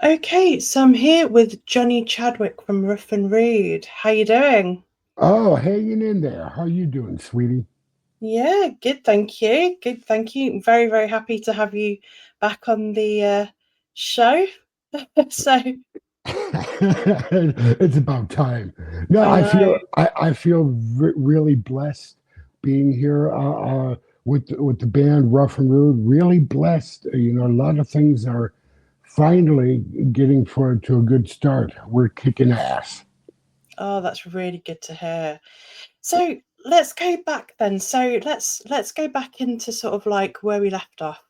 Okay, so I'm here with Johnny Chadwick from Rough and Rude. How you doing? Oh, hanging in there. How you doing, sweetie? Yeah, good, thank you. Good, thank you. Very, very happy to have you back on the show. So It's about time. No, I I know. feel I feel really blessed being here with the band Rough and Rude. Really blessed. You know, a lot of things are finally getting to a good start. We're kicking ass. Oh, that's really good to hear. So let's go back then. So let's go back into sort of like where we left off.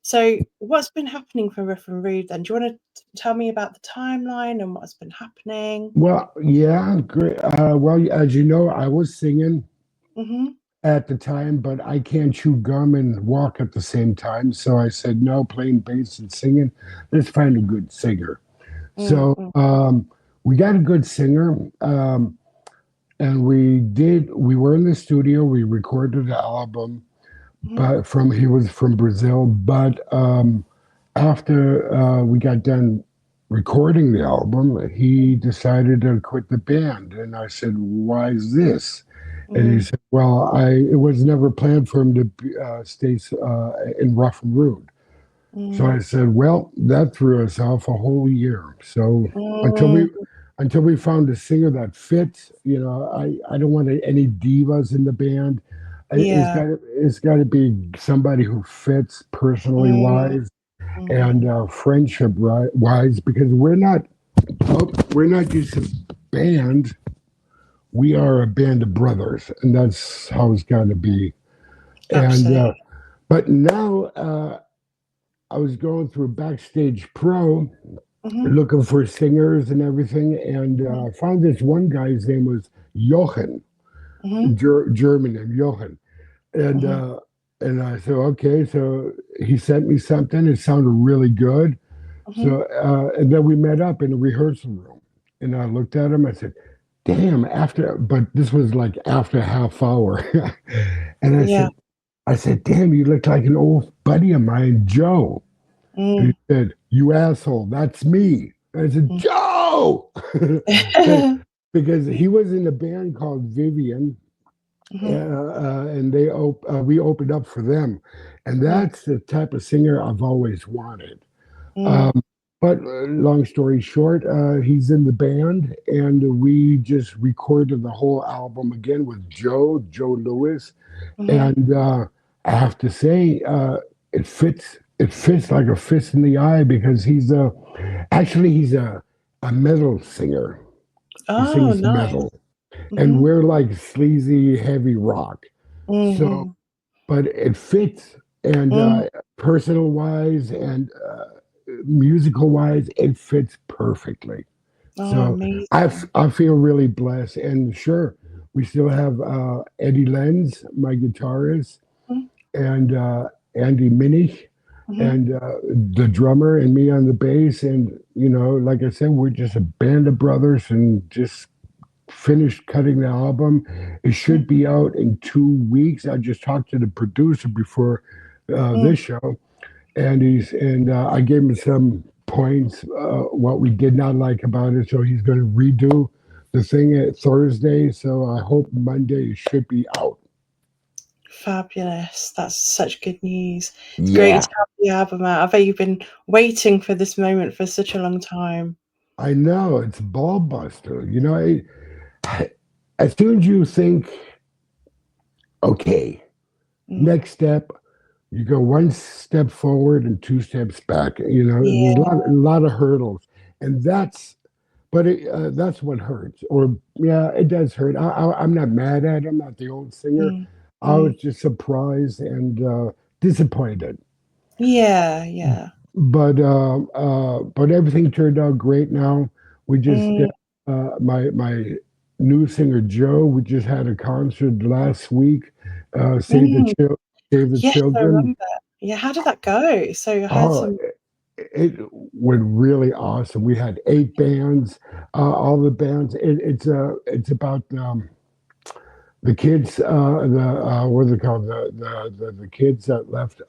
So what's been happening for Rough and Rude then? Do you want to tell me about the timeline and what's been happening? Well, yeah, great. Well, as you know, I was singing Mm-hmm. at the time, but I can't chew gum and walk at the same time. So I said, no, playing bass and singing. Let's find a good singer. So Mm-hmm. we got a good singer, and we were in the studio. We recorded the album, but he was from Brazil. But after we got done recording the album, he decided to quit the band. And I said, why is this? And he Mm-hmm. said, "Well, it was never planned for him to stay in Rough and Rude." So Mm, I said, "Well, that threw us off a whole year." So until mm, we until we found a singer that fits, you know, I don't want any divas in the band. yeah. It's got to be somebody who fits personally Mm, wise and mhm. friendship wise, because we're not just a band, we are a band of brothers, and that's how it's got to be. And Absolutely. but now I was going through Backstage Pro Mhm, looking for singers and everything, and mhm, found this one guy. His name was Jochen, mhm, German name Jochen, and mhm, uh, and I said, okay. So he sent me something. It sounded really good. mhm. So and then we met up in the rehearsal room, and I looked at him. I said, "Damn!" But this was like after a half hour, and Yeah. I said, "Damn, you look like an old buddy of mine, Joe." And he Mm, said, "You asshole, that's me." And I said, mm. "Joe," because he was in a band called Vivian, Mhm, and we opened up for them, and mhm, that's the type of singer I've always wanted. mm, Um, but long story short, he's in the band, and we just recorded the whole album again with Joe Lewis, mhm. and I have to say, it fits. It fits like a fist in the eye because he's a metal singer. He Oh, sings nice. metal, and Mhm, we're like sleazy heavy rock. So, mhm, but it fits, and mm. personal wise and musical wise, it fits perfectly. Oh, So amazing. I feel really blessed, and sure, we still have Eddie Lenz, my guitarist, Mm, and Andy Minich, mhm, and the drummer, and me on the bass. And you know, like I said, we're just a band of brothers, and just finished cutting the album. It mm, should be out in 2 weeks. I just talked to the producer before mm. this show, and I gave him some points what we did not like about it. So he's going to redo the thing at Thursday. So I hope Monday it should be out. Fabulous. That's such good news. It's great Yeah, to have the album out. I bet you've been waiting for this moment for such a long time. I know it's ball buster. You know, as soon as you think, okay, Mm. next step, you go one step forward and two steps back. You know, there's Yeah. a lot of hurdles, and that's what hurts. Or yeah, it does hurt. I'm not mad at him, at the old singer. Mm, I was mm. just surprised and disappointed. Yeah, yeah. But everything turned out great. Now we just Mm, my new singer Joe. We just had a concert last week. mm. Save the Yes, I children. remember. Yeah, how did that go? So I heard Oh, some. it went really awesome. We had 8 bands, all the bands. It's about the kids. The what are they called? The kids that left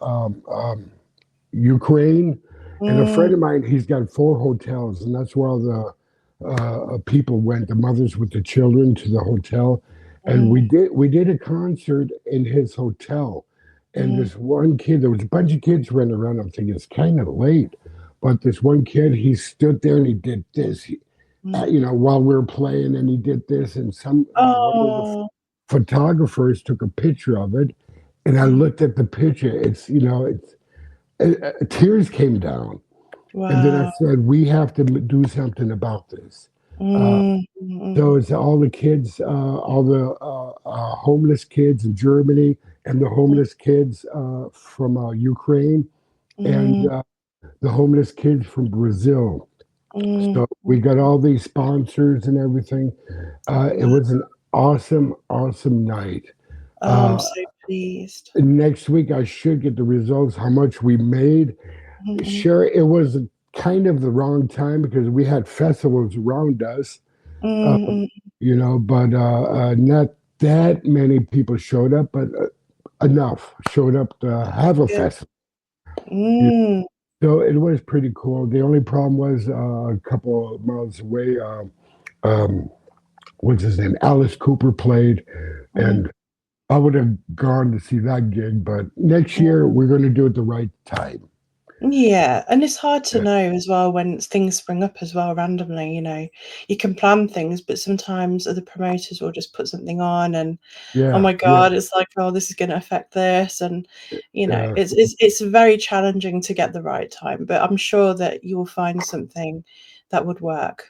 Ukraine, And a Mm, friend of mine, he's got 4 hotels, and that's where all the people went. The mothers with the children to the hotel, and mm, we did a concert in his hotel. And mm, this one kid, there was a bunch of kids running around. I'm thinking it's kind of late, but this one kid, he stood there and he did this. mm. While we were playing, and he did this, and one of the Oh, photographers took a picture of it, and I mm, looked at the picture. Tears came down, and then I wow. said, we have to do something about this. Uh, Mm, mm, so it's all the kids, all the homeless kids in Germany, and the mm, homeless kids from Ukraine, and mm, the homeless kids from Brazil. mm, So we mm. got all these sponsors and everything. It Wow. was an awesome, awesome night. Oh, I'm Uh, so pleased. Next week, I should get the results, how much we made. Mm, Sure, it was kind of the wrong time because we had festivals around us, uh, mm, mm, but not that many people showed up, but enough showed up to have a good. festival. Mm, So it was pretty cool. The only problem was a couple of miles away. Um, what's his name? Alice Cooper played, mm, and I would have gone to see that gig. But next year mm. we're going to do it the right time. Yeah, and it's hard to Yeah, know as well when things spring up as well randomly, you can plan things, but sometimes other promoters will just put something on and oh yeah, my yeah. God, it's like, oh, this is gonna affect this and Yeah. it's very challenging to get the right time, but I'm sure that you will find something that would work.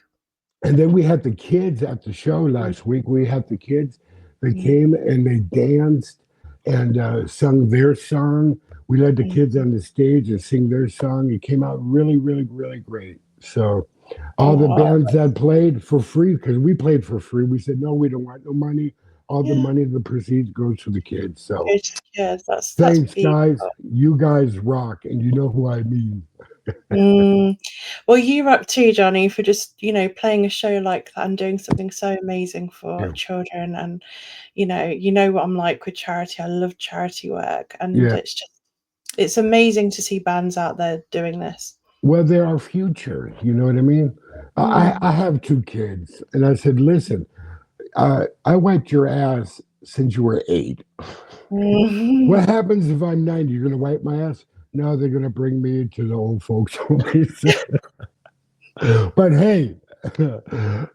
And then we had the kids at the show Mm, last week. We had the kids. They mm, came and they danced and sung their song. We let the mm, kids on the stage and sing their song. It came out really, really, really great. So all the oh, bands that played for free, because we played for free, we said, no, we don't want no money. All the yeah, money, the proceeds goes to the kids. So good, yes, that's thanks, beautiful. guys. You guys rock. And you know who I mean. Mm. Well, you rock too, Johnny, for just, playing a show like that and doing something so amazing for Yeah. children. And, you know what I'm like with charity. I love charity work. And Yeah. it's amazing to see bands out there doing this. Well, they're our future. You know what I mean? Mm, I have 2 kids, and I said, listen, I wiped your ass since you were 8. mm. What happens if I'm 90? You're going to wipe my ass? No, they're going to bring me to the old folks home. But hey,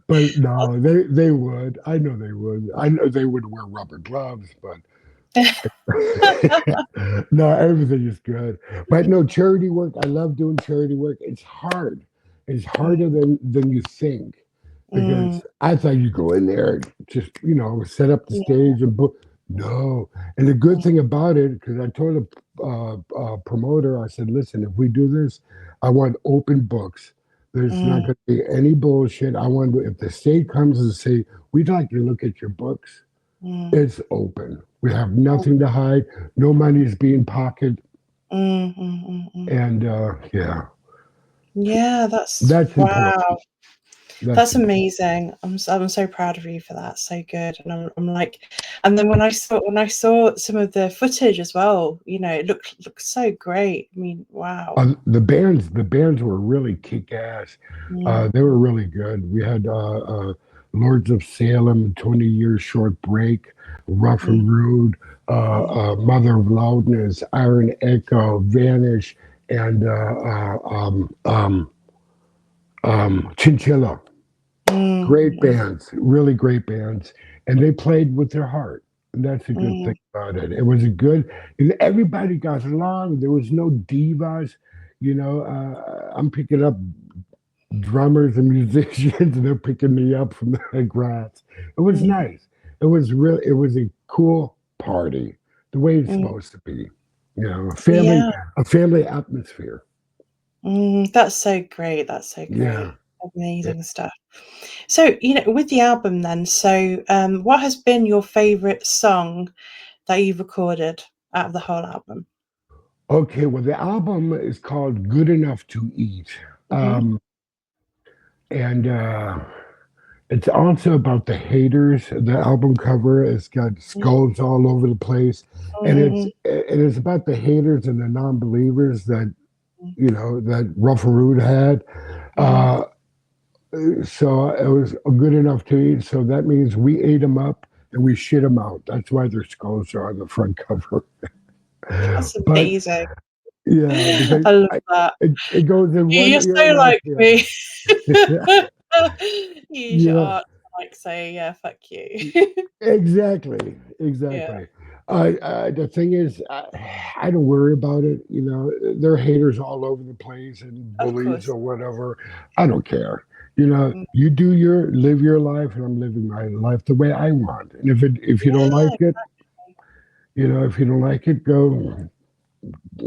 but no, they would. I know they would. I know they would wear rubber gloves, but no, everything is good. But no, charity work. I love doing charity work. It's hard. It's harder than you think Mm, because I thought you go in there, just set up the yeah, stage and book. No, and the good mm, thing about it, because I told the promoter, I said, listen, if we do this, I want open books. There's mm, not going to be any bullshit. I want to, if the state comes and say, we'd like to look at your books, mm, it's open. We have nothing to hide. No money is being pocketed. mm, mm, mm, mm. And yeah, Yeah, that's that's wow. important. That's That's important. amazing. I'm so proud of you for that. So good. And I'm like, and then when I saw some of the footage as well, it looked so great. I mean, wow. The bands were really kick ass. Mm, They were really good. We had Lords of Salem, 20 Years Short Break, Rough mm, and Rude, mm, Mother of Loudness, Iron Echo, Vanish, and Chinchilla. mm, Great mm, bands, really great bands, and they played with their heart. And that's a good mm, thing about it. It was a good, and everybody got along. There was no divas. I'm picking up drummers and musicians, and they're picking me up from the grass. It was mm, nice. It was really, it was a cool party, the way it's mm. supposed to be. Yeah. A family atmosphere. That's so great. That's so Yeah. great. Amazing stuff. So, with the album then, so what has been your favorite song that you've recorded out of the whole album? Okay. Well, the album is called "Good Enough to Eat." Hmm. Um, and it's also about the haters. The album cover has got skulls all over the place, and it's Mm, about the haters and the non-believers that that Rough and Rude had. Mm-hmm. So it was good enough to eat. So that means we ate them up and we shit them out. That's why their skulls are on the front cover. That's But amazing. yeah, because I love that. it goes in one You're ear so and out like the me. other. You use your Yeah, art to like say, yeah, fuck you. exactly, Yeah, exactly. The thing is, I don't worry about it. There are haters all over the place and of bullies course. or whatever. I don't care. Mm. You live your life, and I'm living my life the way I want. And if you don't Yeah, like it, if you don't like it, go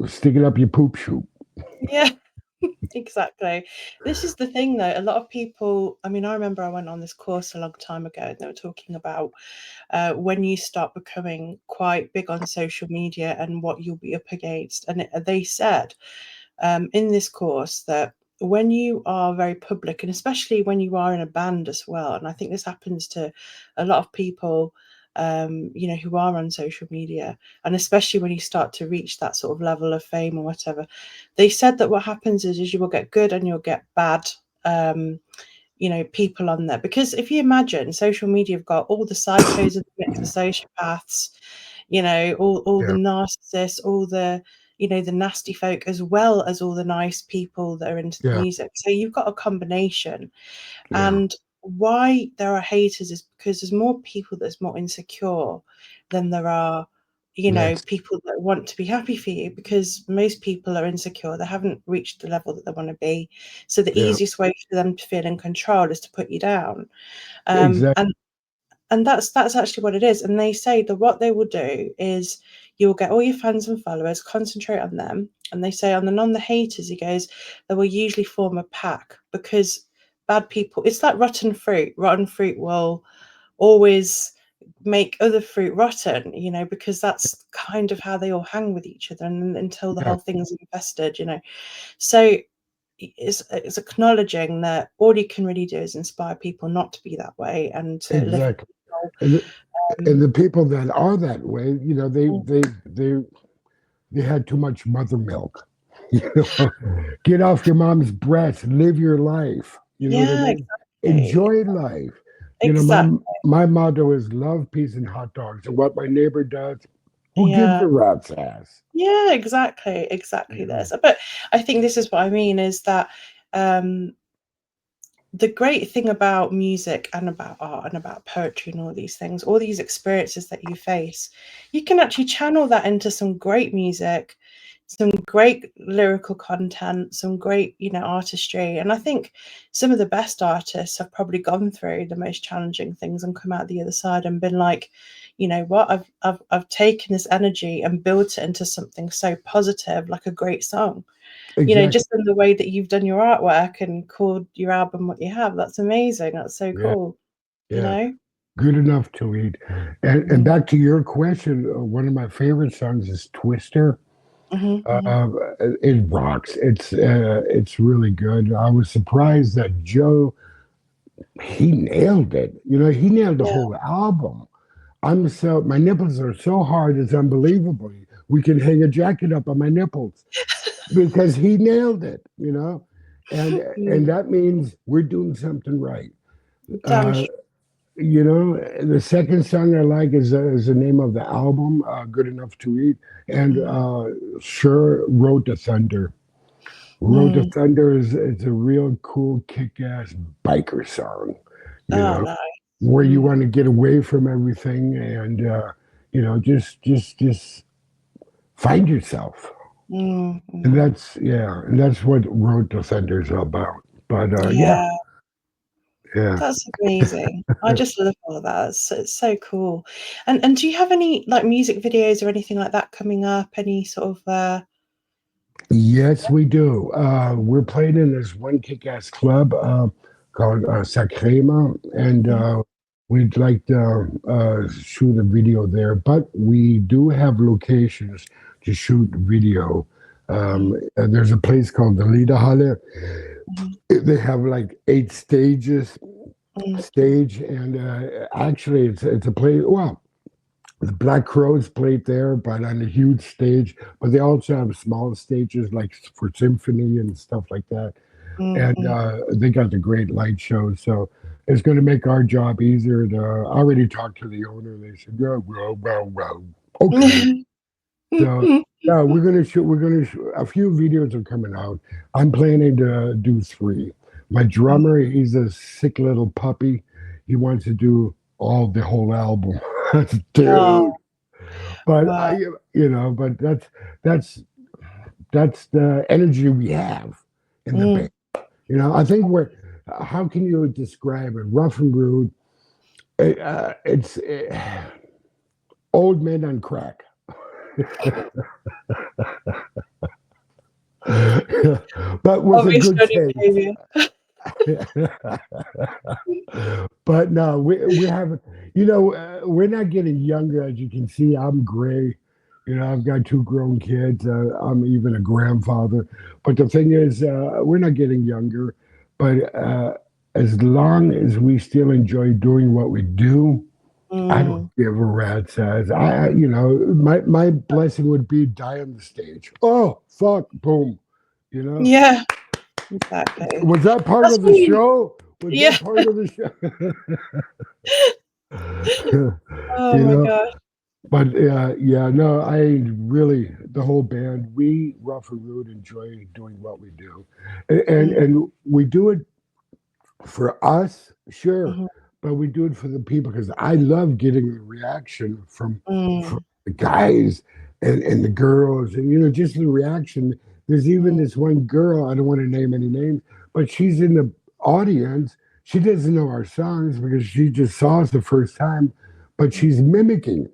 stick it up your poop chute. yeah. Exactly. This is the thing, though. A lot of people, I mean, I remember I went on this course a long time ago, and they were talking about when you start becoming quite big on social media and what you'll be up against. And they said in this course that when you are very public, and especially when you are in a band as well, and I think this happens to a lot of people, who are on social media, and especially when you start to reach that sort of level of fame or whatever, they said that what happens is you will get good and you'll get bad. Um, people on there, because if you imagine social media have got all the psychos of the mix, the sociopaths, all the Yeah, narcissists, all the the nasty folk, as well as all the nice people that are into the yeah, music. So you've got a combination. yeah. And why there are haters is because there's more people that's more insecure than there are Yes, people that want to be happy for you, because most people are insecure. They haven't reached the level that they want to be. So the yeah, easiest way for them to feel in control is to put you down. exactly. And that's actually what it is. And they say that what they will do is you'll get all your fans and followers, concentrate on them. And they say on the haters, he goes, they will usually form a pack, because bad people, it's like rotten fruit. Rotten fruit will always make other fruit rotten, because that's kind of how they all hang with each other, and until the Yeah, whole thing's infested. So it's acknowledging that all you can really do is inspire people not to be that way and to live exactly. a And the, and um, the people that are that way, they had too much mother milk. You know, get off your mom's breast, live your life. You know what I yeah, mean? exactly, Enjoy life. My exactly, my motto is love, peace, and hot dogs. And what my neighbor does, who gives yeah. a rat's ass? Yeah, exactly You this. But I think this is what I mean is that um the great thing about music and about art and about poetry and all these things, all these experiences that you face, you can actually channel that into some great music, some great lyrical content, some great, artistry. And I think some of the best artists have probably gone through the most challenging things and come out the other side and been like, you know what, I've taken this energy and built it into something so positive, like a great song. exactly. Just in the way that you've done your artwork and called your album what you have. That's amazing. That's so Yeah, cool, you yeah. know? Good enough to eat. And Mm. back to your question, one of my favorite songs is Twister. Mhm, mhm. Uh, it rocks. It's really good. I was surprised that Joe, he nailed it. He nailed the Yeah. whole album. My nipples are so hard, it's unbelievable. We can hang a jacket up on my nipples because he nailed it. And Mm. that means we're doing something right. Damn Uh, the second song I like is the name of the album, Good Enough to Eat. And Mhm. Sure wrote the Thunder. Road to Mm. Thunder is a real cool, kick-ass biker song, you Oh, know, nice. where you Mm. want to get away from everything and just find yourself. Mm, And mm. that's what Road to Thunder is about. But yeah, Yeah, yeah. that's amazing. I just love all of that. It's so cool. And do you have any, like, music videos or anything like that coming up? Any sort of, Yes, we do. We're playing in this one kick-ass club called Sacrema, and Mhm, we'd like to shoot a video there. But we do have locations to shoot video. mhm, There's a place called the Liederhalle. mhm, They have like 8 stages, mm, and actually it's a place. Well, the Black Crows played there, but on a huge stage. But they also have small stages like for symphony and stuff like that. And Mm-hmm. they got the great light shows. So it's going to make our job easier. To, I already talked to the owner. They said, "Yeah, well, okay." So yeah, we're gonna shoot. We're gonna shoot. A few videos are coming out. I'm planning to do three. My drummer, he's a sick little puppy. He wants to do all the whole album, Oh, dude. But I, wow. but that's that's the energy we have in the Mm. band. I think we're. How can you describe it? Rough and rude. It's old men on crack. But with a Obvious good Johnny taste. behavior. But no, we haven't. We're not getting younger. As you can see, I'm gray. I've got two grown kids. I'm even a grandfather. But the thing is, we're not getting younger. But as long as we still enjoy doing what we do, I don't Mm. give a rat's ass. My blessing would be die on the stage. Oh, fuck, boom. You know, Yeah, exactly. was that part That's of the when you. show? Was Yeah. that part of the show? Oh you my know, gosh. but yeah, no, I really, the whole band, we, Rough and Rude, enjoy doing what we do. Mm, And we do it for us, sure, mhm, but we do it for the people because I love getting the reaction from mm, the guys and the girls, and just the reaction. There's even mm, this one girl, I don't want to name any names, but she's in the audience. She doesn't know our songs because she just saw us the first time, but mm. she's mimicking,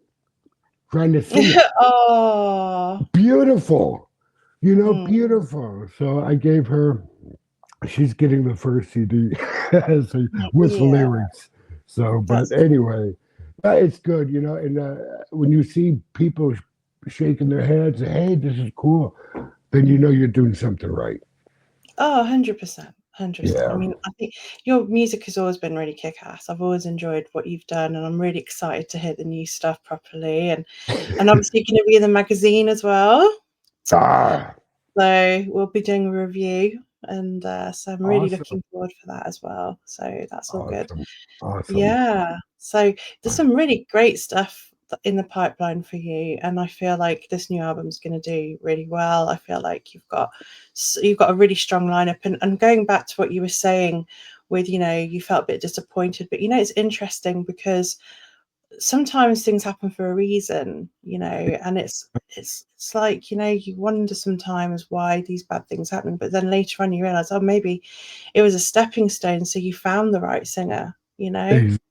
trying to sing it. Oh. Beautiful, Mm, beautiful. So I gave her, she's getting the first CD so, with yeah, lyrics. So, but that's anyway, it's good, and when you see people shaking their heads, hey, this is cool, then you mm. know you're doing something right. Oh, 100%. 100%. I Yeah. mean, I think your music has always been really kick-ass. I've always enjoyed what you've done, and I'm really excited to hear the new stuff properly. And obviously you're gonna be in the magazine as well. Ah, So we'll be doing a review, and so I'm really awesome, looking forward for that as well. So that's all good. awesome, awesome. Yeah. So there's some really great stuff in the pipeline for you, and I feel like this new album's going to do really well. I feel like you've got a really strong lineup, and going back to what you were saying with you felt a bit disappointed, but it's interesting because sometimes things happen for a reason, and it's like you wonder sometimes why these bad things happen, but then later on you realize, oh, maybe it was a stepping stone, so you found the right singer.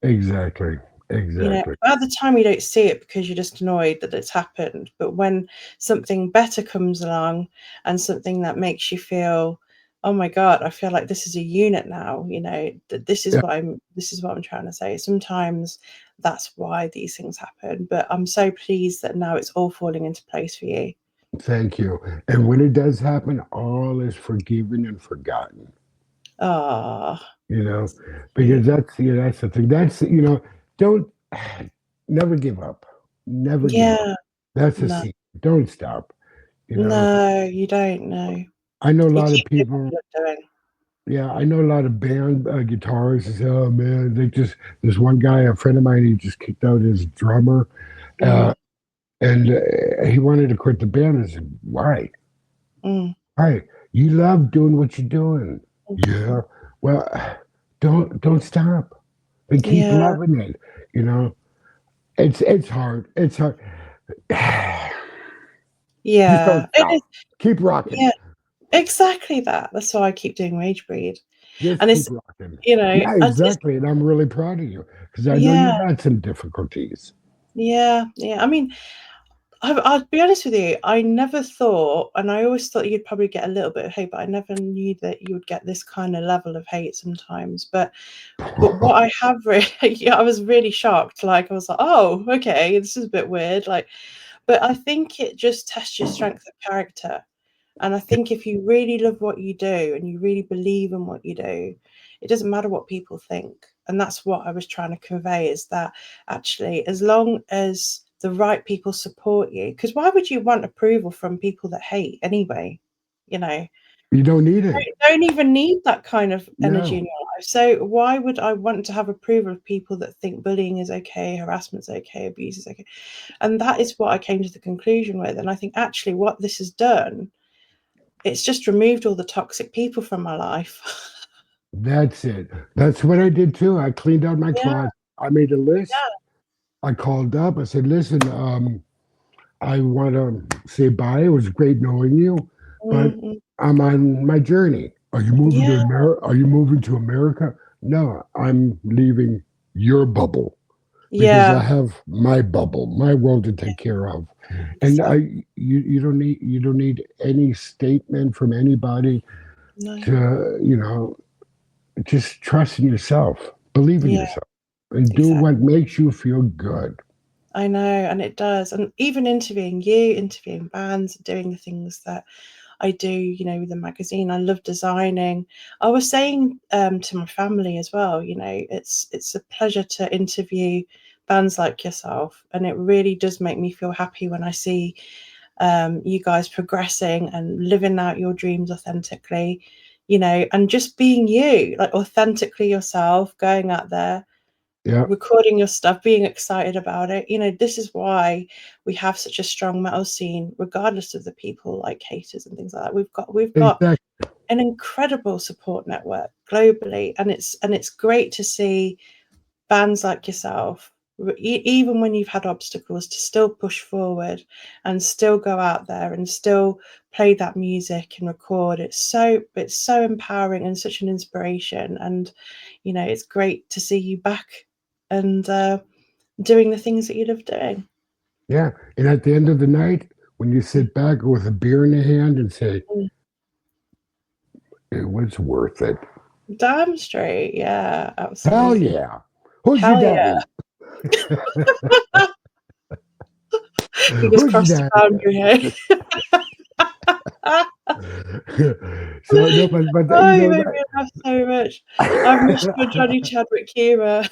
Exactly, exactly. At the time you don't see it because you're just annoyed that it's happened. But when something better comes along and something that makes you feel, oh my God, I feel like this is a unit now, that Yeah, this is what I'm trying to say. Sometimes that's why these things happen. But I'm so pleased that now it's all falling into place for you. thank you. And when it does happen, all is forgiven and forgotten. Ah, you know, sweet. because that's the thing. Don't never give up. Never give up. Yeah, That's the no, secret. Don't stop. You know, no, you don't know. I know a You lot of keep doing people. what you're doing. Yeah, I know a lot of band guitarists. They say, "Oh man, they just." There's one guy, a friend of mine. He just kicked out his drummer, Mm, uh, and he wanted to quit the band. I said, "Why? mm, Why? You love doing what you're doing. mhm. Yeah. Well, don't stop and keep Yeah. loving it. You know, it's hard. It's hard. Just don't Yeah, it is. stop. Keep rocking. Yeah, exactly that. That's why I keep doing Ragebreed. Just And keep it's, rocking. you know, Yeah, I just exactly. And I'm really proud of you because I know yeah, you've had some difficulties. yeah, yeah. I mean, I'll be honest with you, I never thought, and I always thought you'd probably get a little bit of hate, but I never knew that you would get this kind of level of hate sometimes. But what I have really, yeah, I was really shocked. Like I was like, oh, okay, this is a bit weird. Like, but I think it just tests your strength of character. And I think if you really love what you do and you really believe in what you do, it doesn't matter what people think. And that's what I was trying to convey, is that actually, as long as the right people support you. Because why would you want approval from people that hate anyway? You know, You don't need it. don't even need that kind of energy in No, your life. So why would I want to have approval of people that think bullying is okay, harassment's okay, abuse is okay? And that is what I came to the conclusion with. And I think actually what this has done, it's just removed all the toxic people from my life. that's it. That's what I did too. I cleaned out my Yeah, closet. I made a list. yeah. I called up. I said, "Listen, I want to say bye. It was great knowing you, but Mhm. I'm on my journey. Are you moving to Yeah, America? Are you moving to America? No, I'm leaving your bubble because I yeah, have my bubble, my world to take care of. And exactly. you don't need any statement from anybody No, to just trust in yourself, believe in yeah, yourself, and do exactly. what makes you feel good. I know, and it does. And even interviewing you, interviewing bands, doing the things that I do, with the magazine. I love designing. I was saying to my family as well, it's a pleasure to interview bands like yourself, and it really does make me feel happy when I see you guys progressing and living out your dreams authentically, and just being you, like authentically yourself, going out there, Yeah, recording your stuff, being excited about it. This is why we have such a strong metal scene, regardless of the people like haters and things like that. We've got exactly. an incredible support network globally, and it's great to see bands like yourself, even when you've had obstacles, to still push forward and still go out there and still play that music and record. It's so empowering and such an inspiration. And it's great to see you back and doing the things that you love doing. Yeah. And at the end of the night, when you sit back with a beer in the hand and say, Mm. it was worth it. Damn straight, yeah, Hell absolutely. yeah. Who's your Hell yeah. daddy? You just Who's your crossed the daddy? boundary here. So no, but Oh, you you know made me laugh so much. I've missed your Johnny Chadwick humour.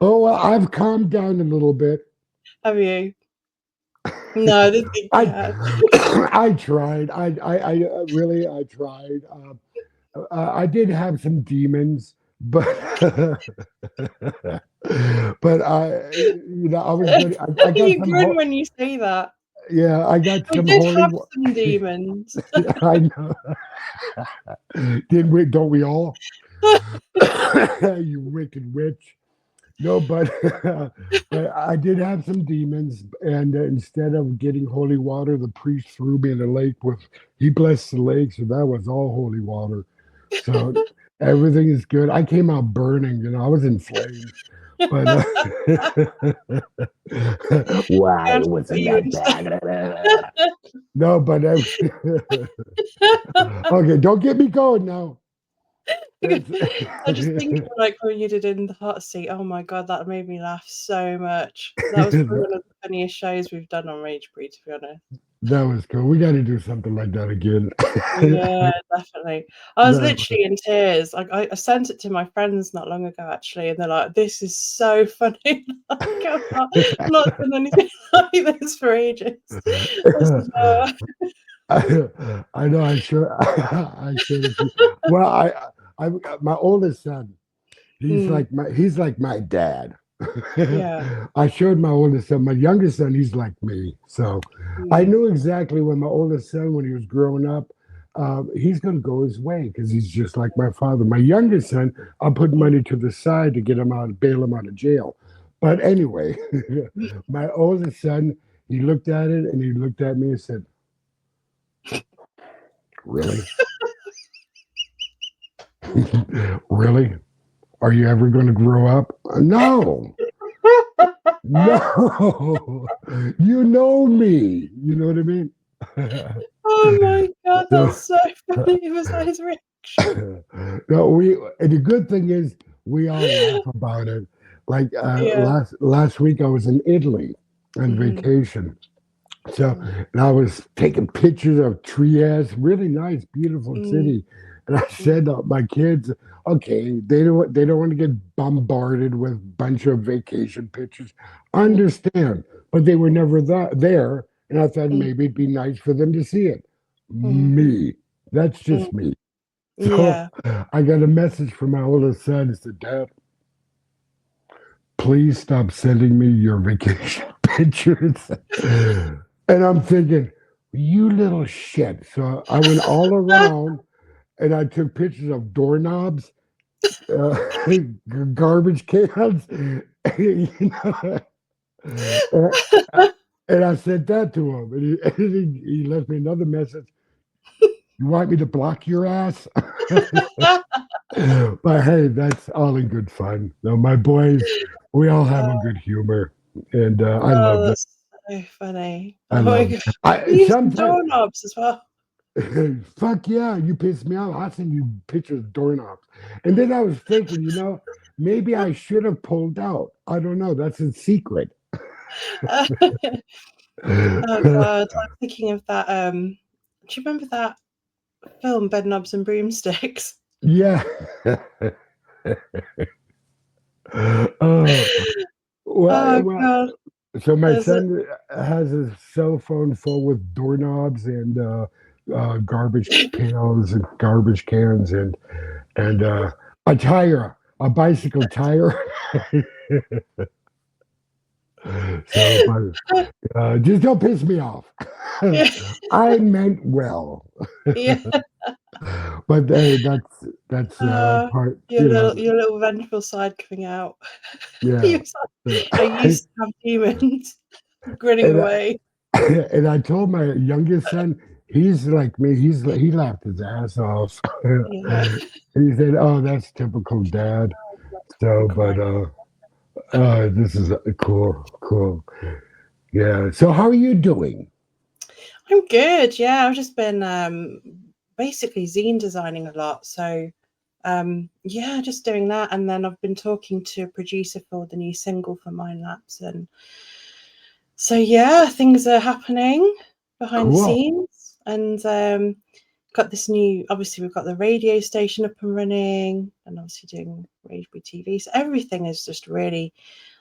oh well, I've calmed down a little bit. Have you? No, I didn't think you I had. I tried. I really I tried. I did have some demons, but but I was good. I got You some. grin when you say that. Yeah, I got We some did holy. have some demons. I know. Didn't we? Don't we all? You wicked witch. No, but but I did have some demons, and instead of getting holy water, the priest threw me in a lake with. He blessed the lake, so that was all holy water. So everything is good. I came out burning, I was in flames. But why Can't put wasn't you that into bad? No, but okay, don't get me going now. I just think of like when you did in the hot seat. Oh my god, that made me laugh so much. That was probably one of the funniest shows we've done on Ragebreed, to be honest. That was cool. We got to do something like that again. Yeah, definitely. I was No. literally in tears. Like I sent it to my friends not long ago actually, and they're like, "This is so funny." Like, I'm not done anything like this for ages. I said, "Oh." I know. I sure. I showed it to you. Well, I, my oldest son. Mm, He's like my dad. yeah. I showed my oldest son. My youngest son, he's like me. So I Mm, knew exactly when my oldest son, when he was growing up, he's going to go his way because he's just like my father. My youngest son, I'll put mm. money to the side to get him out, bail him out of jail. But anyway, my oldest son, he looked at it and he looked at me and said, "Really, really? Are you ever going to grow up?" No. No, you know me. You know what I mean? Oh my god, So, that's so funny. Was that his reaction? no, and the good thing is we all laugh about it. Like Yeah. last week, I was in Italy on Mhm. vacation. So, Mm, and I was taking pictures of Trieste, really nice, beautiful mm, city. And I said, my kids, okay, they don't want to get bombarded with a bunch of vacation pictures. Mm, Understand, but they were never there, and I thought mm, maybe it'd be nice for them to see it. mm, Me, that's mm. just me. So Yeah. I got a message from my oldest son. He said, "Dad, please stop sending me your vacation pictures." And I'm thinking, you little shit. So I went all around and I took pictures of doorknobs, uh, garbage cans, you know, and, and I sent that to him. And he left me another message. You want me to block your ass? But hey, that's all in good fun. No, my boys, we all have a Oh, good humor, and I love oh, them. that's so funny. I Oh my love. god. I You use the sometimes, doorknobs as well. fuck yeah, you piss me off. I send you pictures of doorknobs, and then I was thinking, maybe I should have pulled out. I don't know. That's a secret. Oh god, I'm thinking of that. Do you remember that film, Bedknobs and Broomsticks? Yeah. Oh, well, Oh well, god, so my there's a son has his cell phone full with doorknobs and garbage pails and garbage cans and a tire, a bicycle tire. So, but just don't piss me off. yeah, I meant well, yeah. but hey, that's part. Your little vengeful side coming out. Yeah. You I used to have demons grinning And away. and I told my youngest son, he's like me. He laughed his ass off. Yeah. He said, "Oh, that's typical dad." I'm So, but crying. this is cool, cool. Yeah. So, how are you doing? I'm good. Yeah, I've just been basically zine designing a lot. So yeah, just doing that, and then I've been talking to a producer for the new single for Mind Lapse, and so yeah, things are happening behind the Cool. scenes, and got this new. Obviously, we've got the radio station up and running, and obviously doing Ragebreed TV. So everything is just really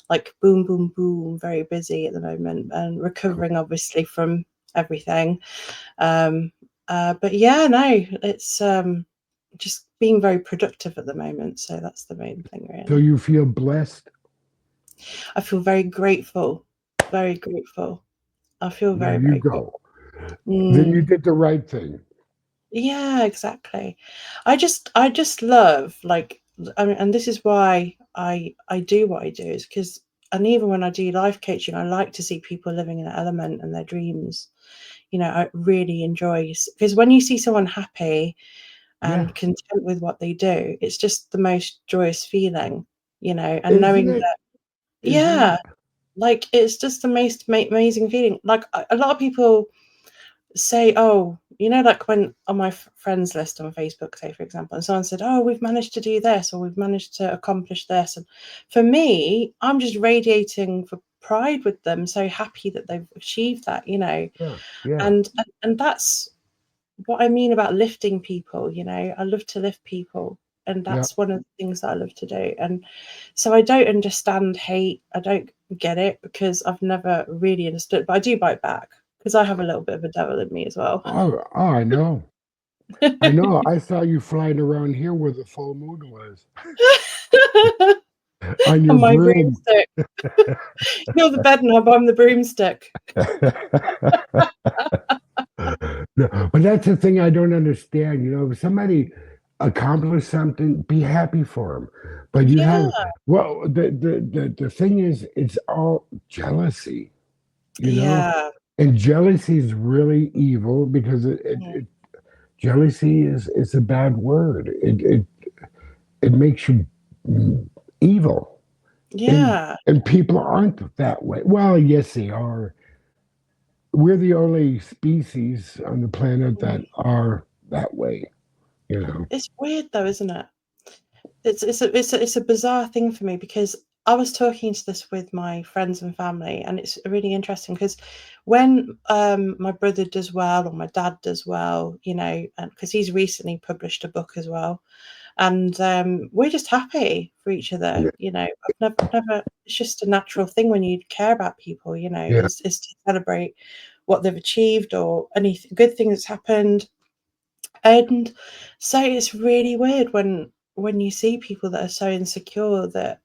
like boom, boom, boom, very busy at the moment, and Cool. recovering obviously from everything. Um, but yeah, no, it's just being very productive at the moment. So that's the main thing, So really. you feel blessed? I feel very grateful, very grateful. I feel There very, you very go. grateful. Then you Mm, did the right thing. yeah, exactly. I just love like, I mean, and this is why I do what I do is because, and even when I do life coaching, I like to see people living in their element and their dreams. I really enjoy because when you see someone happy Yeah. and content with what they do, it's just the most joyous feeling, and Isn't knowing it? that, Isn't yeah, it? like it's just the most amazing feeling. Like a lot of people say, oh, like when on my friends list on Facebook, say for example, and someone said, oh, we've managed to do this or we've managed to accomplish this. And for me, I'm just radiating for pride with them, so happy that they've achieved that. Yeah. Yeah. And that's what I mean about lifting people. I love to lift people, and Yeah. that's one of the things that I love to do. And so I don't understand hate. I don't get it because I've never really understood, but I do bite back because I have a little bit of a devil in me as well. Oh, I know. I know. I saw you flying around here where the full moon was on your On my broom. broomstick. You're the bed knob, I'm the broomstick. No, but that's the thing I don't understand. If somebody accomplished something, be happy for them. But you Yeah, have, well, the thing is, it's all jealousy, you know? yeah, And jealousy is really evil because mm, jealousy is a bad word. It makes you evil. And yeah, and people aren't that way. Well, yes, they are. We're the only species on the planet that mm. are that way. It's weird though, isn't it? It's a bizarre thing for me because I was talking to this with my friends and family, and it's really interesting because when my brother does well or my dad does well, you know, because he's recently published a book as well, and we're just happy for each other. Yeah, You know, I've never. It's just a natural thing when you care about people. You know, yeah, is to celebrate what they've achieved or any good thing that's happened. And so it's really weird when you see people that are so insecure that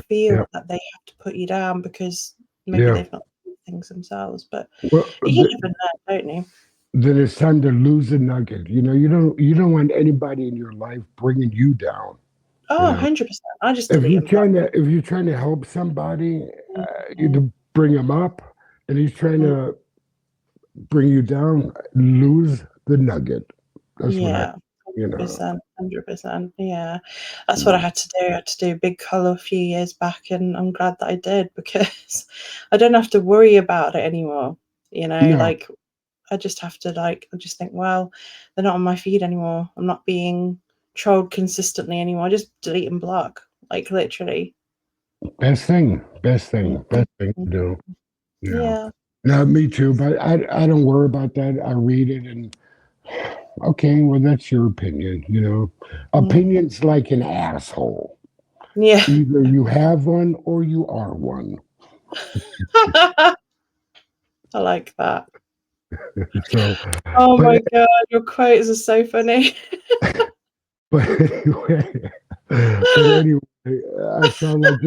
feel yeah, that they have to put you down because maybe yeah. they've not done things themselves. But Well, you never know, don't you? then it's time to lose a nugget. You don't want anybody in your life bringing you down. Oh, You know, 100%. I just delete and block. if you're trying to help somebody, you Mhm, to bring him up, and he's trying mhm. to bring you down, lose the nugget. That's what I, Yeah, you know. 100%, 100%. Yeah. That's what I Mm. had to do. I had to do a big colour a few years back, and I'm glad that I did because I don't have to worry about it anymore. You know, No, like I just have to I just think, well, they're not on my feed anymore. I'm not being trolled consistently anymore. I just delete and block, like literally. best thing Mhm. to do. You know. Yeah. No, me too. But I don't worry about that. I read it and okay, well that's your opinion. You know, Mhm. opinions like an asshole. Yeah. Either you have one or you are one. I like that. So, Oh but my god, your quotes are so funny. but anyway, but anyway, I sound like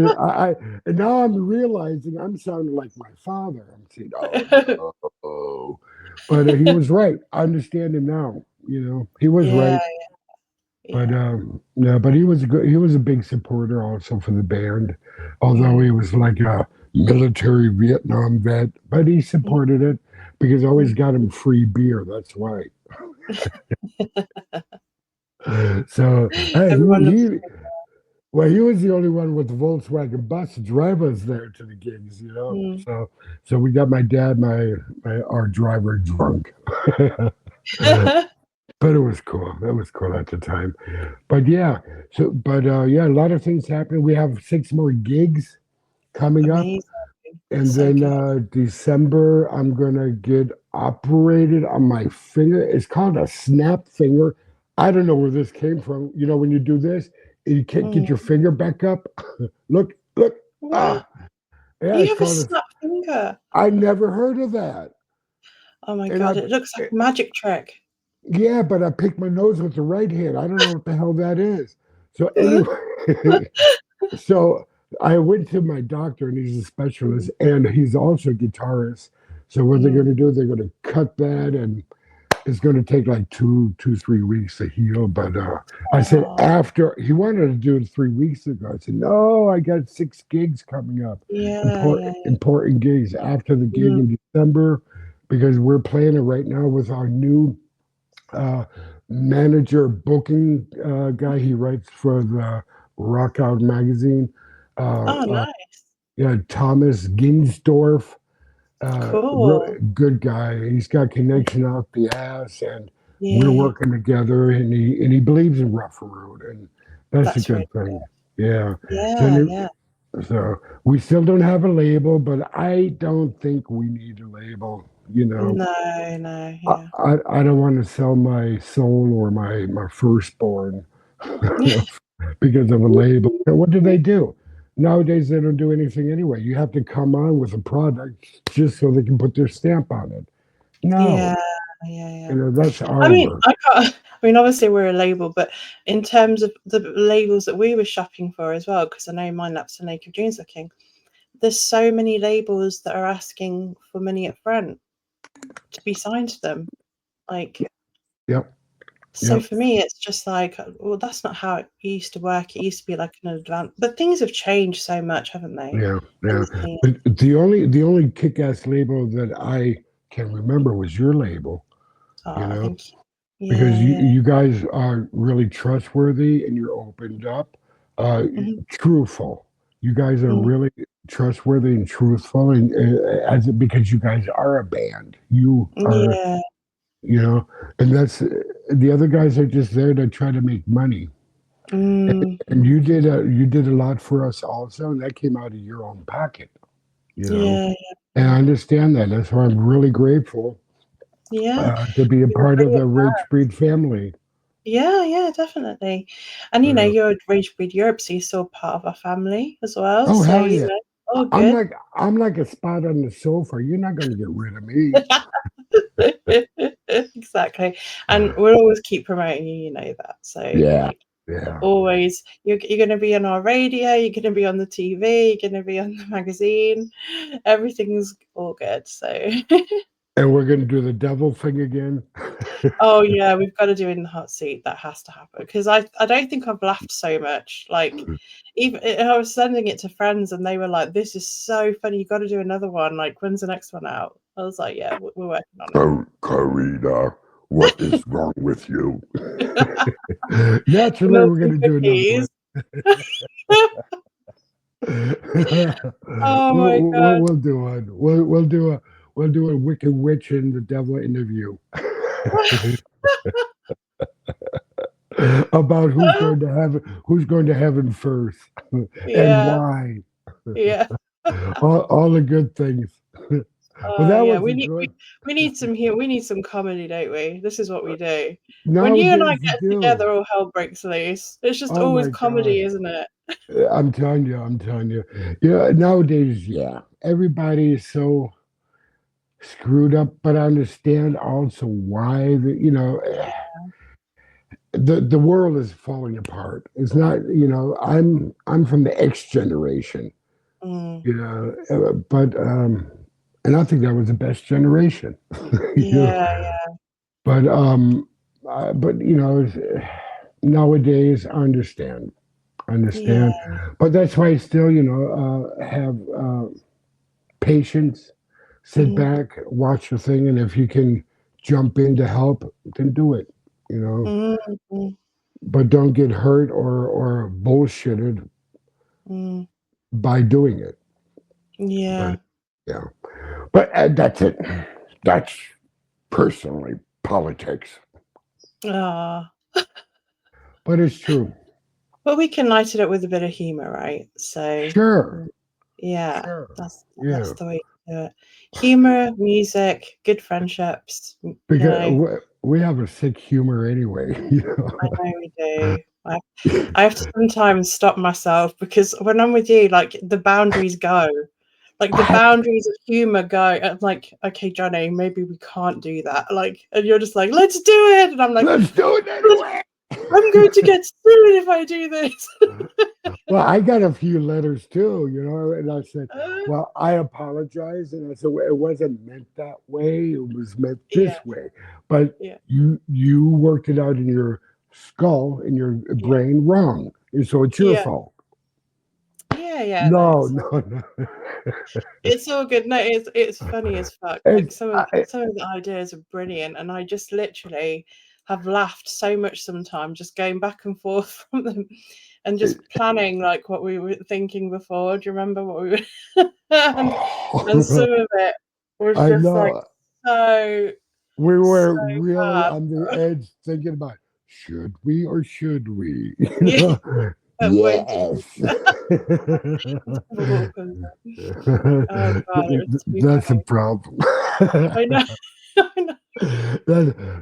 and now I'm realizing I'm sounding like my father. I'm saying, oh no, but he was right. I understand him now. You know, he was Yeah, right. But yeah. no, but he was good. He was a big supporter also for the band, although Mm, he was like a military Vietnam vet. But he mm, supported it because I always mm. got him free beer. That's why. So hey, Everyone loves he well, he was the only one with the Volkswagen bus to drive us there to the gigs, you know. mm. So we got my dad, our driver, drunk, but it was cool. It was cool at the time. But yeah, yeah, a lot of things happening. We have 6 more gigs coming up, Amazing. and So then good. December I'm gonna get operated on my finger. It's called a snap finger. I don't know where this came from. You know, when you do this, and you can't get Mm. your finger back up. Look. What? Ah, yeah, You it's have a called a. snap finger. I never heard of that. Oh my And I, god, it looks like a magic trick. yeah, but I pick my nose with the right hand. I don't know what the hell that is. So anyway, so I went to my doctor, and he's a specialist, Mm, and he's also a guitarist. So what they're mm. going to do, they're going to cut that, and it's going to take like 3 weeks to heal. But I said Oh, after he wanted to do it 3 weeks ago. I said no, I got 6 gigs coming up, yeah, yeah, yeah. important gigs after the gig Mm, in December, because we're planning right now with our new uh, manager booking guy. He writes for the Rock Out magazine. Uh, oh, uh, nice. yeah, Thomas Ginsdorf, Cool. really good guy. He's got connection out the ass, and we're Yeah, working together. And he believes in Rough Road, and that's a that's really good thing. Yeah. good. So Yeah, yeah. so we still don't have a label, but I don't think we need a label. You know, No, no, yeah. I don't want to sell my soul or my firstborn because of a label. What do they do? Nowadays, they don't do anything anyway. You have to come on with a product just so they can put their stamp on it. Yeah, No, yeah, you yeah. know, that's I mean, artwork. I can't. I mean, obviously we're a label, but in terms of the labels that we were shopping for as well, because I know Mine Lapse and Naked Dreams are king. There's so many labels that are asking for money up front to be signed to them. Like, Yep, so yep, for me, it's just like, well, that's not how it used to work. It used to be like an advance, but things have changed so much, haven't they? In yeah. the scene. But the only kick-ass label that I can remember was your label. You Oh, know, thank you. because Yeah, yeah. you guys are really trustworthy and you're opened up, Mhm, truthful. You guys are mm. really trustworthy and truthful, and because you guys are a band. You are, Yeah, you know, and that's the other guys are just there to try to make money. Mm, And you did a lot for us also, and that came out of your own pocket, you know. yeah, And I understand that. That's why I'm really grateful yeah. to be a You part bring of it the back. Ragebreed family. Yeah, yeah, definitely. And Uh, you're a Ragebreed Europe, so you're still part of our family as well. oh So, hell yeah! all I'm good. like I'm like a spot on the sofa. You're not gonna get rid of me. Exactly. And we'll always keep promoting you, you know that. So Yeah, like yeah. always you're gonna be on our radio, you're gonna be on the TV, you're gonna be on the magazine. Everything's all good. So And we're gonna do the devil thing again. oh yeah, we've got to do in the hot seat. That has to happen because I don't think I've laughed so much. Like even I was sending it to friends and they were like, "This is so funny. You got to do another one. Like when's the next one out?" I was like, "Yeah, we're working on Karina, what is wrong with you? it." Naturally, Milk we're and gonna do another one. cookies. Oh my god. We'll do one. We'll do a Wicked Witch and the Devil interview about who's going to heaven first and Yeah, why. yeah. All the good things. Well, Oh that yeah. was a We, good. we need some here. We need some comedy, don't we? This is what we do. When you and I Nowadays, you get do. together, all hell breaks loose. It's just Oh always my gosh. comedy, isn't it? I'm telling you, I'm telling you. Yeah, nowadays, yeah, everybody is so screwed up, but I understand also why the world is falling apart. It's not, I'm from the X generation, Mm, but and I think that was the best generation, you know. yeah, But but nowadays I yeah, understand, but that's why I still, have patience, sit mm, back, watch the thing, and if you can jump in to help, then do it. You know, mm, mm, but don't get hurt or bullshitted mm, by doing it. yeah. But yeah, but that's it. That's personally politics, Ah, but it's true. but we can light it up with a bit of humor, right? So, Sure, mm, yeah, sure, that's yeah. the way to do it. Humor, music, good friendships. You Because know, we have a sick humor anyway. I know we do. I have to sometimes stop myself because when I'm with you, like the boundaries go. Like the I, boundaries of humor go. I'm like, okay, Johnny, maybe we can't do that. Like, and you're just like, let's do it. And I'm like, let's do it anyway. I'm going to get sued if I do this. Well, I got a few letters too, and I said, Uh, "Well, I apologize," and I said, well, "It wasn't meant that way. It was meant yeah, this way." But yeah, you worked it out in your skull, in your yeah, brain, wrong, and so it's your yeah, fault. yeah, yeah. No, No, no, no. it's all good. No, it's funny as fuck. Like It's some of the ideas are brilliant, and I just literally have laughed so much sometimes, just going back and forth from them, and just planning like what we were thinking before. Do you remember what we were? And some of it was I just like know. so We so were really bad. on the edge thinking about should we or should we? Yeah, at point to Yes. difficult. Oh god, it was too That's a funny. problem. I know. I know.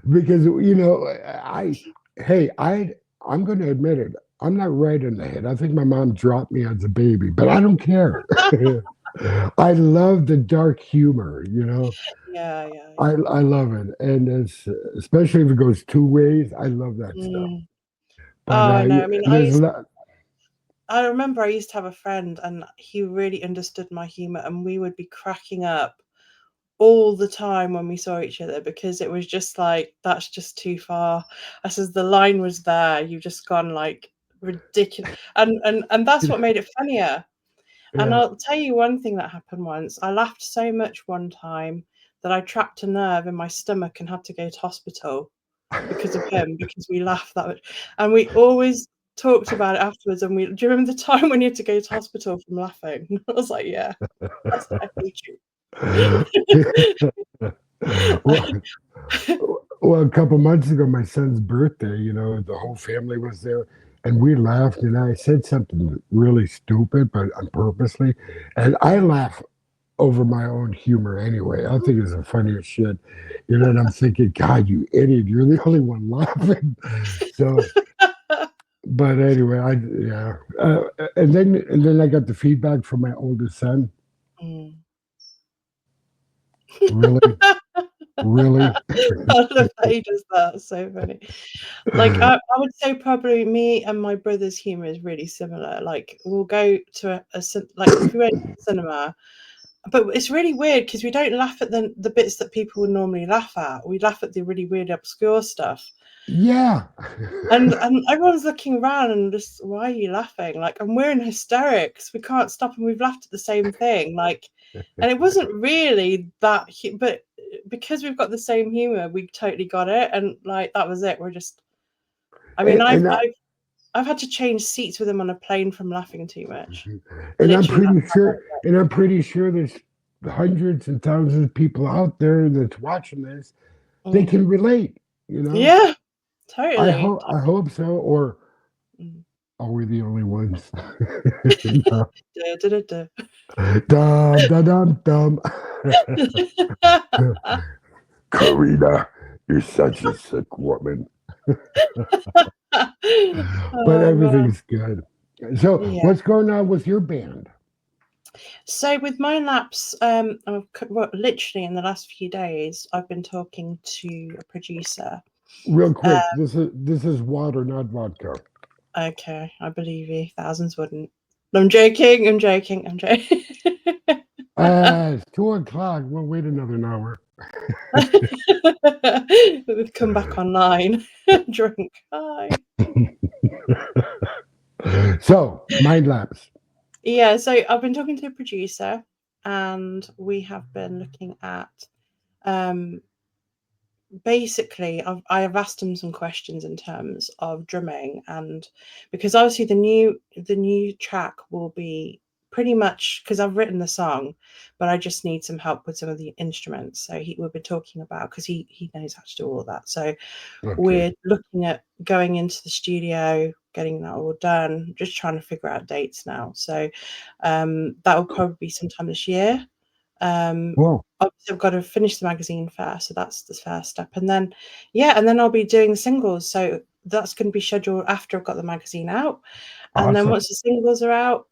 Because I hey, I'm going to admit it. I'm not right in the head. I think my mom dropped me as a baby, but I don't care. I love the dark humor, Yeah, yeah, I love it, and it's especially if it goes two ways. I love that yeah. stuff. But Oh no, I mean, there's a lot. I remember I used to have a friend and he really understood my humor and we would be cracking up all the time when we saw each other because it was just like that's just too far. I says the line was there, you've just gone like ridiculous. And that's what made it funnier. And Yeah. I'll tell you one thing that happened once. I laughed so much one time that I trapped a nerve in my stomach and had to go to hospital because of him, because we laughed that much. And we always talked about it afterwards. And do you remember the time when you had to go to hospital from laughing? I was like, yeah, that's I hate well, you. well, a couple months ago, my son's birthday. The whole family was there, and we laughed, and I said something really stupid, but purposely, and I laugh over my own humor anyway. I think it's the funniest shit. You know, and I'm thinking, God, you idiot, you're the only one laughing. So, but anyway, yeah, and then I got the feedback from my oldest son. Mm. Really, really. I love that he does that. So funny. Like I would say probably me and my brother's humor is really similar. Like we'll go to like if we went to the cinema, but it's really weird because we don't laugh at the bits that people would normally laugh at. We laugh at the really weird, obscure stuff. Yeah. And everyone's looking around and just, why are you laughing? Like, and we're in hysterics. We can't stop, and we've laughed at the same thing. Like, and it wasn't really that, but because we've got the same humor, we totally got it, and like that was it. We're just, I mean, and, I've and I, I've I've had to change seats with him on a plane from laughing too much. and I'm Literally, pretty that's sure, and I'm pretty sure there's hundreds and thousands of people out there that's watching this. They mm. can relate. You know, Yeah, totally. I hope so. Or Mm. are we the only ones? No. Da, da, da, Dum dum dum dum. da. Karina, you're such a sick woman. But Oh man, everything's good. So, yeah. what's going on with your band? So with my laps, well, literally in the last few days, I've been talking to a producer. Real Uh, quick, this is water, not vodka. okay, I believe you. Thousands wouldn't. I'm joking. I'm joking. I'm joking. It's 2 o'clock. We'll wait another hour. We've come back online, drunk. Hi. So, mind lapse. Yeah. So I've been talking to a producer, and we have been looking at um basically I have asked him some questions in terms of drumming, and because obviously the new track will be pretty much because I've written the song, but I just need some help with some of the instruments. So he will be talking about, because he knows how to do all that. So Okay. we're looking at going into the studio, getting that all done, just trying to figure out dates now. So that will probably be sometime this year. Well, Obviously, I've got to finish the magazine first, so that's the first step. And then, yeah, and then I'll be doing the singles. So that's going to be scheduled after I've got the magazine out. And then awesome. once the singles are out,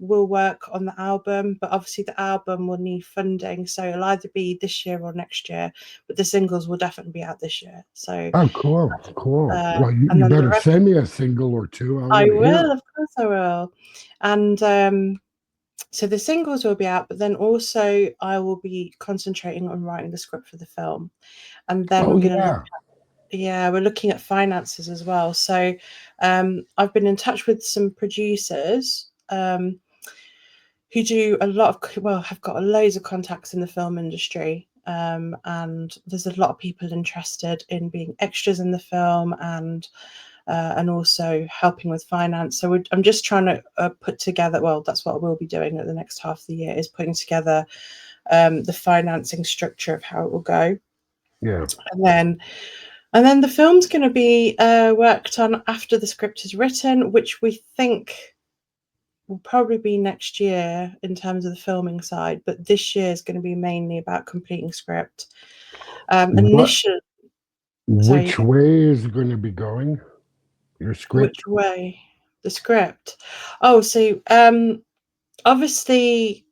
we'll work on the album. But obviously, the album will need funding, so it'll either be this year or next year. But the singles will definitely be out this year. So, Oh, cool. Cool. Well, you, and you then the better rest, send me a single or two. I I want to hear will, it. of course, I will. And so the singles will be out, but then also I will be concentrating on writing the script for the film. And then Oh, we're going to look yeah. at, yeah, we're looking at finances as well. So I've been in touch with some producers who do a lot of, well, have got loads of contacts in the film industry. And there's a lot of people interested in being extras in the film, and also helping with finance. So I'm just trying to put together, well, that's what I will be doing at the next half of the year, is putting together the financing structure of how it will go. Yeah. And then and then the film's going to be worked on after the script is written, which we think will probably be next year in terms of the filming side. But this year is going to be mainly about completing script. What? Initially, sorry, Which way is it going to be going? Your which script? way? The script. Oh, so obviously,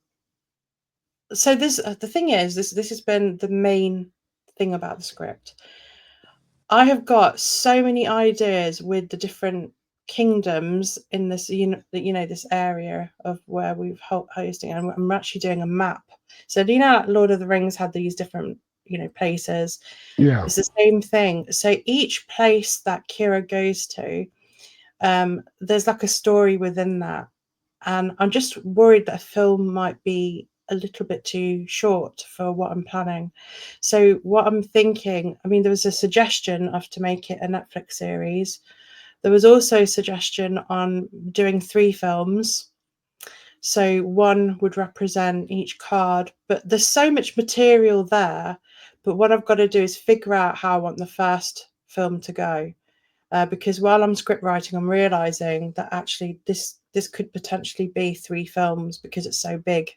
so this the thing is, this has been the main thing about the script. I have got so many ideas with the different kingdoms in this, this area of where we've hosting, and I'm actually doing a map. So do you know, like Lord of the Rings had these different, places. Yeah. It's the same thing. So each place that Kira goes to, there's like a story within that, and I'm just worried that a film might be a little bit too short for what I'm planning. So what I'm thinking, I mean, there was a suggestion of to make it a Netflix series. There was also a suggestion on doing 3 films. So one would represent each card, but there's so much material there. But what I've got to do is figure out how I want the first film to go. because while I'm script writing, I'm realizing that actually this could potentially be 3 films because it's so big.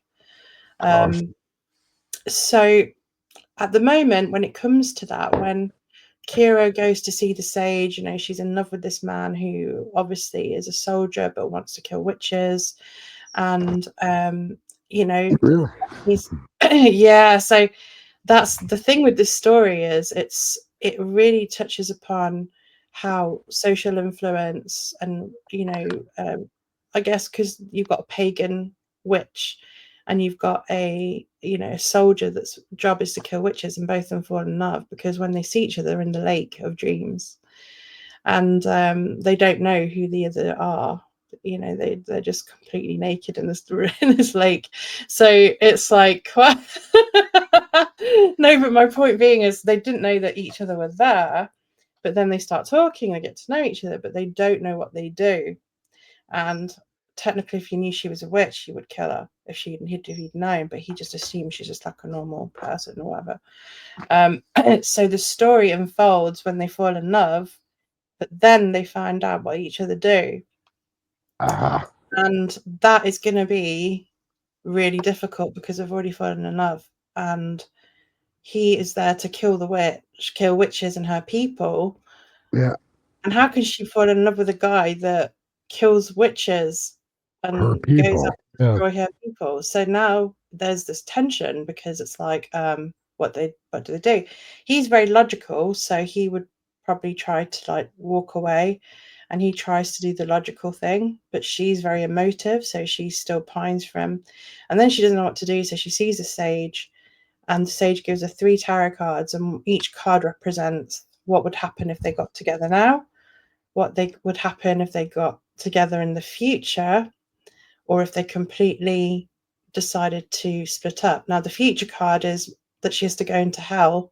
Gosh. So at the moment, when it comes to that, when Kira goes to see the sage, you know, she's in love with this man who obviously is a soldier but wants to kill witches, and you know, Yeah. he's yeah. So that's the thing with this story, is it really touches upon how social influence and, you know, I guess because you've got a pagan witch and you've got a, you know, a soldier that's job is to kill witches, and both of them fall in love because when they see each other in the lake of dreams, and they don't know who the other are, you know, they're just completely naked in this in this lake. So it's like no, but my point being is they didn't know that each other were there, but then they start talking, they get to know each other, but they don't know what they do. And technically, if you knew she was a witch, you would kill her if he'd known, but he just assumed she's just like a normal person or whatever. So the story unfolds when they fall in love, but then they find out what each other do. And that is going to be really difficult because they've already fallen in love. And he is there to kill the witch, kill witches and her people. Yeah. And how can she fall in love with a guy that kills witches Her and goes people. out to Yeah. destroy her people? So now there's this tension because it's like, what do they do? He's very logical, so he would probably try to like walk away, and he tries to do the logical thing, but she's very emotive, so she still pines for him. And then she doesn't know what to do, so she sees a sage, and the sage gives her 3 tarot cards, and each card represents what would happen if they got together now, what they would happen if they got together in the future, or if they completely decided to split up. Now, the future card is that she has to go into hell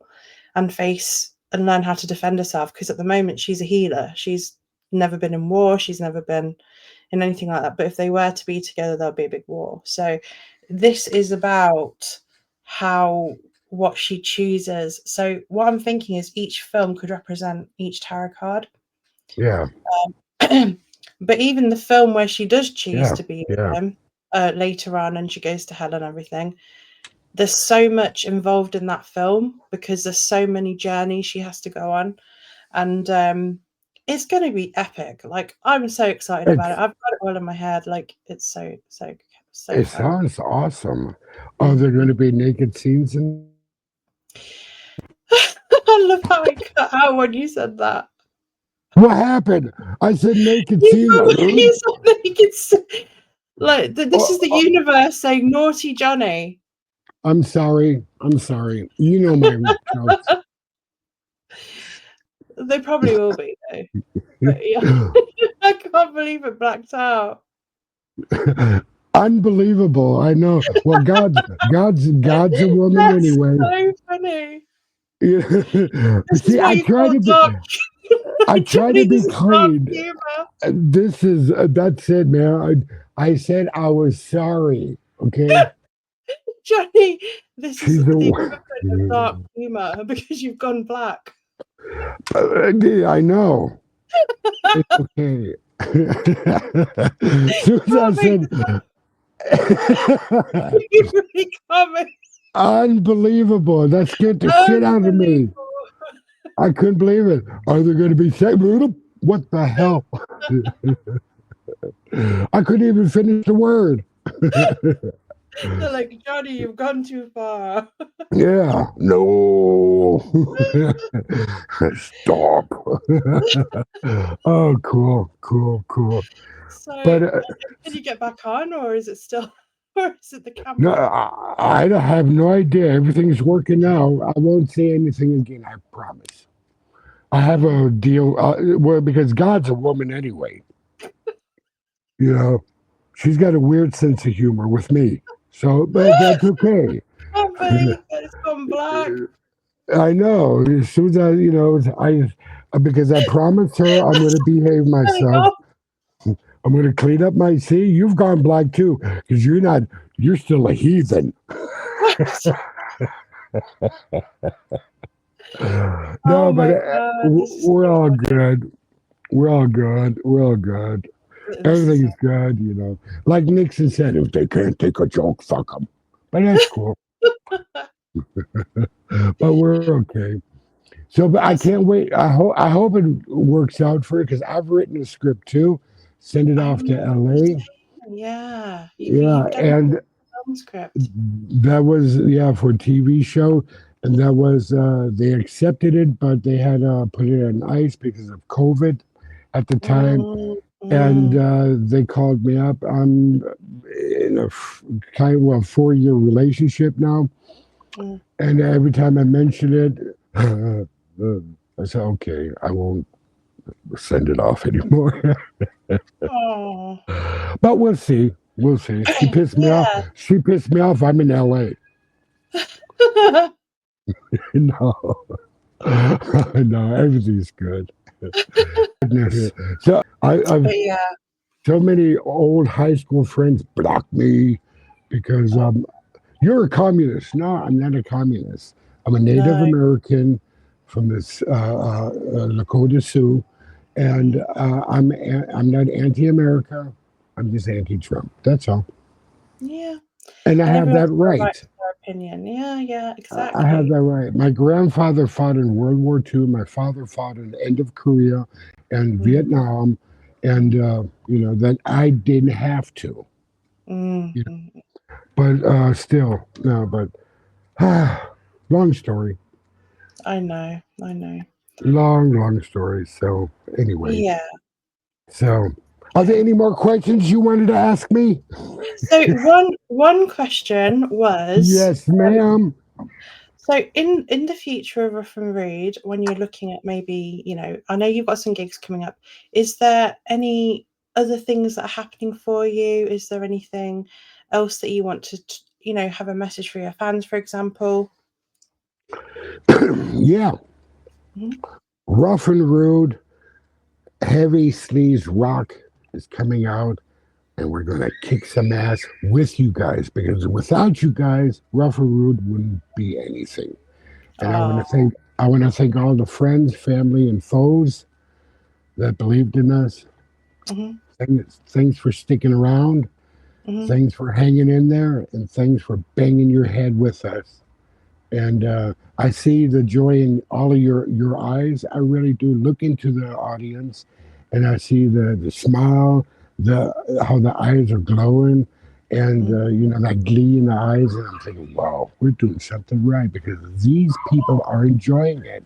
and face and learn how to defend herself, because at the moment she's a healer. She's never been in war, she's never been in anything like that. But if they were to be together, there'll be a big war. So this is about what she chooses. So what I'm thinking is each film could represent each tarot card. Yeah. But even the film where she does choose Yeah. to be with Yeah. him later on, and she goes to hell and everything, there's so much involved in that film because there's so many journeys she has to go on, and it's going to be epic. Like, I'm so excited about it. I've got it all in my head. Like, it's so It fun. sounds awesome. Are there going to be naked scenes in? I love how it cut out when you said that. What happened? I said naked scenes. You said naked like this is the Oh, universe saying naughty Johnny. I'm sorry. I'm sorry. You know my jokes. They probably will be though. But yeah, I can't believe it blacked out. Unbelievable. I know. Well, God's a woman That's anyway. so funny. This is See, what you call dark. I try to Johnny, be this is dark clean. humor. This is that's it, man. I said I was sorry. Okay. Johnny, this is She's the a. equivalent of dark humor because you've gone black. I know. It's okay. Soon as Oh I my said, God, you really coming. unbelievable. That scared the shit out of me. Unbelievable. I couldn't believe it. Are there going to be sex? What the hell? I couldn't even finish the word. They're like, Johnny, you've gone too far. Yeah. No. Stop. Oh, cool. So, But can you get back on, or is it still, or is it the no, camera? I have no idea. Everything's working now. I won't say anything again. I promise. I have a deal. Well, because God's a woman anyway. You know, she's got a weird sense of humor with me. So, but that's okay. I can't believe it. It's gone black. I know. As soon as because I promised her I'm going to behave Hang myself. on. I'm going to clean up my. See, you've gone black too because you're not. You're still a heathen. Oh No, but my God, this is we're so all funny. good. We're all good. We're all good. This is Everything's good, you know. Like Nixon said, if they can't take a joke, fuck them. But that's cool. But we're okay. So, but I that's can't wait. I hope it works out for you because I've written a script too. Send it I off to remember you LA. saying, yeah, Yeah, you've done and a film script. that was for a TV show, and that was they accepted it, but they had put it on ice because of COVID at the time. Mm, And mm, they called me up. I'm in a kind of 4-year relationship now, mm. and every time I mention it, I say, okay, I won't send it off anymore. Oh, But we'll see. We'll see. She pissed me off. yeah. She pissed me off. I'm in LA. No, no, everything's good. Goodness. So I've But yeah, so many old high school friends block me because oh, you're a communist. No, I'm not a communist. I'm a Native no. American from this Lakota Sioux, and Mm, I'm not anti-America. I'm just anti-Trump. That's all, yeah. and I And have everyone's that got a right right. to their opinion. Yeah, yeah, I have exactly. that right. My grandfather fought in World War II. My father fought in the end of Korea and Mm, Vietnam, and that I didn't have to. mm, You know, mm. but still, no. But long story, I know, I know. long story. So, anyways, Yeah, so are there yeah. any more questions you wanted to ask me? So one question was, Yes, ma'am. so in the future of Rough and Reed, when you're looking at maybe, I know you've got some gigs coming up. Is there any other things that are happening for you? Is there anything else that you want to, have a message for your fans, for example? Yeah, Mhm. rough and rude, heavy sleaze rock is coming out, and we're going to kick some ass with you guys because without you guys, Rough and Rude wouldn't be anything. And Oh, I want to thank all the friends, family, and foes that believed in us. mhm, Thanks for sticking around. mhm. Thanks for hanging in there, and thanks for banging your head with us. And I see the joy in all of your eyes. I really do. Look into the audience, and I see the smile, the how the eyes are glowing, and Mm, that glee in the eyes. And I'm thinking, wow, we're doing something right because these people are enjoying it.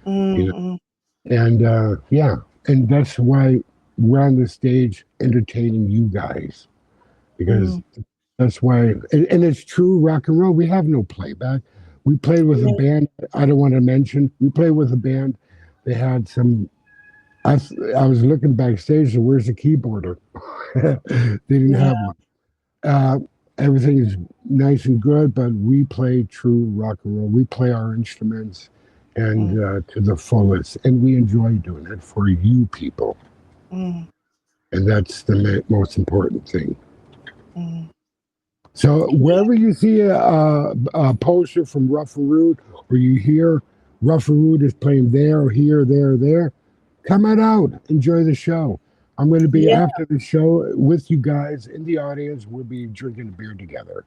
You mm, know, mm, and yeah, and that's why we're on the stage entertaining you guys because mm. that's why, and it's true rock and roll. We have no playback. We played with a Yeah, band. I don't want to mention. We played with a band. They had some. I was looking backstage. So where's the keyboarder? They didn't yeah, have one. Uh, Everything is nice and good, but we play true rock and roll. We play our instruments and mm, to the fullest, and we enjoy doing it for you people, mm, and that's the most important thing. mm. So Yeah, wherever you see a poster from Rough and Rude, or you hear Rough and Rude is playing there or here, there, or there, come on out, enjoy the show. I'm going to be yeah, after the show with you guys in the audience. We'll be drinking a beer together.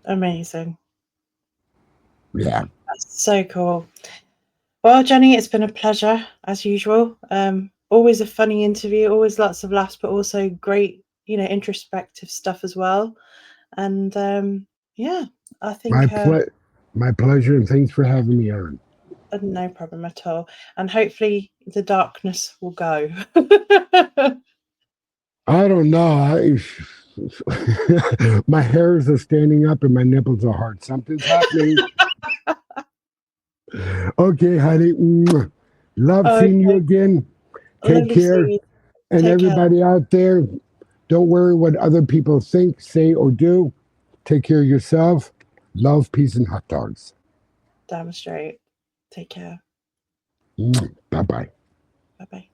amazing. Yeah, That's so cool. Well, Jenny, it's been a pleasure as usual. Always a funny interview, always lots of laughs, but also great, introspective stuff as well. And yeah, I my think ple- my pleasure, and thanks for having me on. no problem at all. And hopefully the darkness will go. I don't know. My hairs are standing up and my nipples are hard. Something's happening. Okay, honey. Love Okay, seeing you again. Take lovely seeing care. you. And Take care. everybody out there, don't worry what other people think, say, or do. Take care of yourself. Love, peace, and hot dogs. Damn straight. Take care. Bye bye. Bye bye.